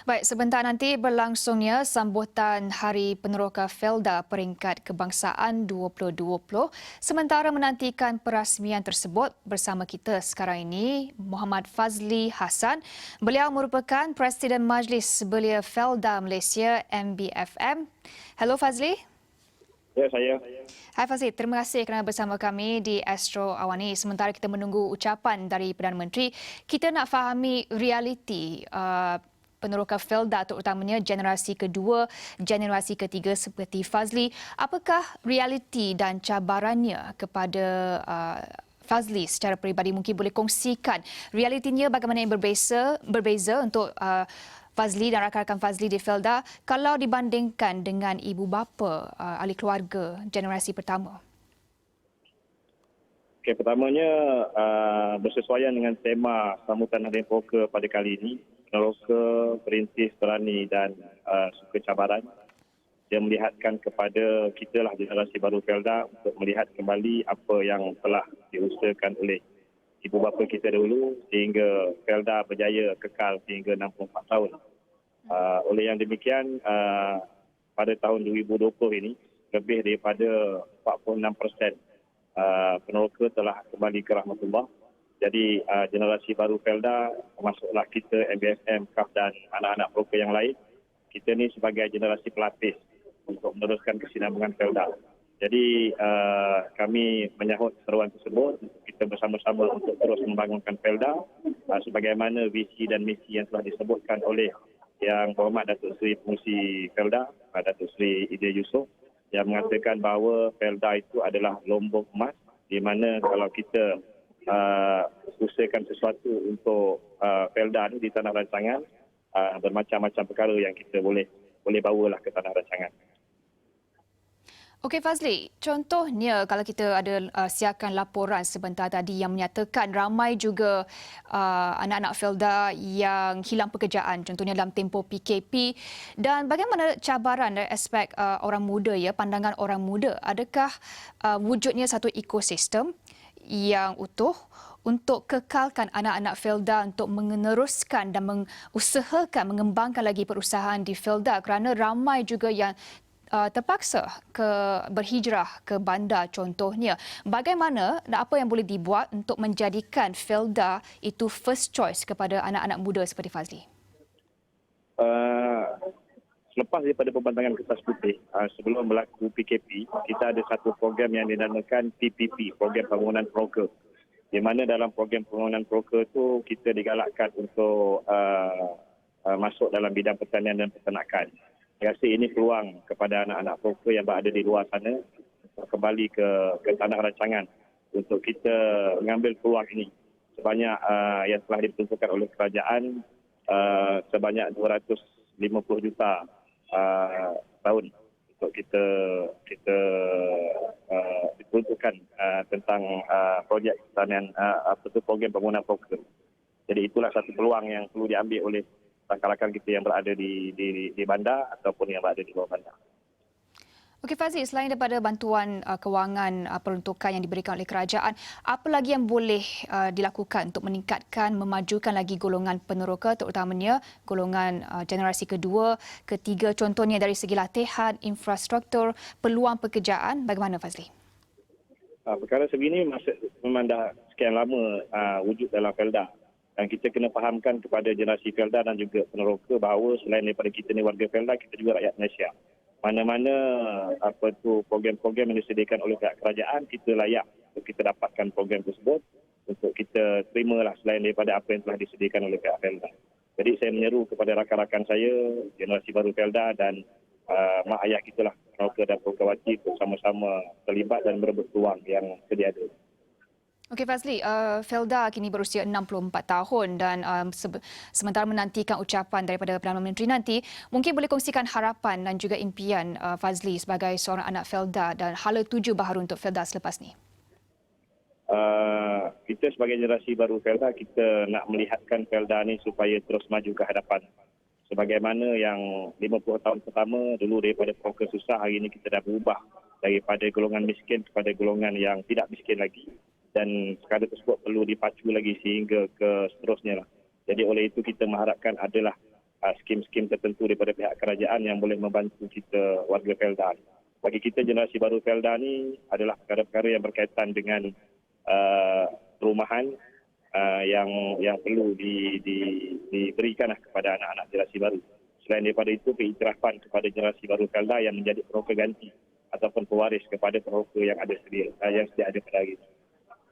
Baik, sebentar nanti berlangsungnya sambutan Hari Peneroka Felda peringkat kebangsaan 2020. Sementara menantikan perasmian tersebut, bersama kita sekarang ini Muhammad Fazli Hassan. Beliau merupakan Presiden Majlis Belia Felda Malaysia MBFM. Hello Fazli. Ya, saya. Hai Fazli, terima kasih kerana bersama kami di Astro Awani. Sementara kita menunggu ucapan dari Perdana Menteri, kita nak fahami realiti peneroka Felda terutamanya generasi kedua, generasi ketiga seperti Fazli. Apakah realiti dan cabarannya kepada Fazli secara peribadi? Mungkin boleh kongsikan realitinya bagaimana yang berbeza untuk Fazli dan rakan-rakan Fazli di Felda kalau dibandingkan dengan ibu bapa ahli keluarga generasi pertama. Okey, pertamanya bersesuaian dengan tema sambutan Hari Peneroka pada kali ini, peneroka, perintis, berani dan suka cabaran. Dia melihatkan kepada kita lah generasi baru Felda untuk melihat kembali apa yang telah diusahakan oleh ibu bapa kita dahulu sehingga Felda berjaya kekal sehingga 64 tahun. Oleh yang demikian, pada tahun 2020 ini, lebih daripada 46% peneroka telah kembali ke rahmatullah. Jadi generasi baru Felda, termasuklah kita, MBFM, KAF dan anak-anak peneroka yang lain, kita ni sebagai generasi pelapis untuk meneruskan kesinambungan Felda. Jadi kami menyahut seruan tersebut untuk kita bersama-sama untuk terus membangunkan Felda sebagaimana visi dan misi yang telah disebutkan oleh Yang Berhormat Datuk Seri Pengerusi Felda, Datuk Seri Idris Yusof, yang mengatakan bahawa Felda itu adalah lombok emas, di mana kalau kita usahakan sesuatu untuk Felda ini di tanah rancangan, bermacam-macam perkara yang kita boleh bawalah ke tanah rancangan. Okey Fazli, contohnya kalau kita ada siarkan laporan sebentar tadi yang menyatakan ramai juga anak-anak Felda yang hilang pekerjaan, contohnya dalam tempoh PKP, dan bagaimana cabaran dari aspek orang muda, ya, pandangan orang muda, adakah wujudnya satu ekosistem yang utuh untuk kekalkan anak-anak Felda untuk meneruskan dan mengusahakan mengembangkan lagi perusahaan di Felda, kerana ramai juga yang terpaksa berhijrah ke bandar contohnya. Bagaimana dan apa yang boleh dibuat untuk menjadikan Felda itu first choice kepada anak-anak muda seperti Fazli? Selepas daripada pembantangan kertas putih, sebelum berlaku PKP, kita ada satu program yang dinamakan PPP, Program Pembangunan Peneroka. Di mana dalam program pembangunan peneroka itu kita digalakkan untuk masuk dalam bidang pertanian dan peternakan. Saya rasa ini peluang kepada anak-anak peneroka yang berada di luar sana kembali ke tanah rancangan untuk kita mengambil peluang ini. Sebanyak yang telah ditentukan oleh kerajaan, sebanyak 250 juta tahun untuk kita diperuntukkan tentang projek pertanian, program pembangunan peneroka. Jadi itulah satu peluang yang perlu diambil oleh rakan-rakan kita yang berada di bandar ataupun yang berada di luar bandar. Okey Fazli, selain daripada bantuan kewangan peruntukan yang diberikan oleh kerajaan, apa lagi yang boleh dilakukan untuk meningkatkan, memajukan lagi golongan peneroka, terutamanya golongan generasi kedua, ketiga, contohnya dari segi latihan, infrastruktur, peluang pekerjaan, bagaimana Fazli? Perkara sebegini memang dah sekian lama wujud dalam Felda. Dan kita kena fahamkan kepada generasi Felda dan juga peneroka bahawa selain daripada kita ni warga Felda, kita juga rakyat Malaysia. Mana-mana program-program yang disediakan oleh pihak kerajaan, kita layak untuk kita dapatkan program tersebut untuk kita terimalah selain daripada apa yang telah disediakan oleh pihak Felda. Jadi saya menyeru kepada rakan-rakan saya, generasi baru Felda dan mak ayah kita lah, peneroka dan peneroka untuk sama-sama terlibat dan berebut peluang yang sedia ada. Okey Fazli, Felda kini berusia 64 tahun dan sementara menantikan ucapan daripada Perdana Menteri nanti, mungkin boleh kongsikan harapan dan juga impian Fazli sebagai seorang anak Felda dan hala tuju baharu untuk Felda selepas ni. Kita sebagai generasi baru Felda, kita nak melihatkan Felda ni supaya terus maju ke hadapan. Sebagaimana yang 50 tahun pertama dulu daripada peneroka susah, hari ini kita dah berubah daripada golongan miskin kepada golongan yang tidak miskin lagi. Dan perkara tersebut perlu dipacu lagi sehingga ke seterusnya lah. Jadi oleh itu kita mengharapkan adalah skim-skim tertentu daripada pihak kerajaan yang boleh membantu kita warga Felda. Bagi kita generasi baru Felda ni adalah perkara-perkara yang berkaitan dengan perumahan yang perlu diberikan kepada anak-anak generasi baru. Selain daripada itu, keiktirafan kepada generasi baru Felda yang menjadi peroka ganti ataupun pewaris kepada peroka yang sedia ada pada hari ini.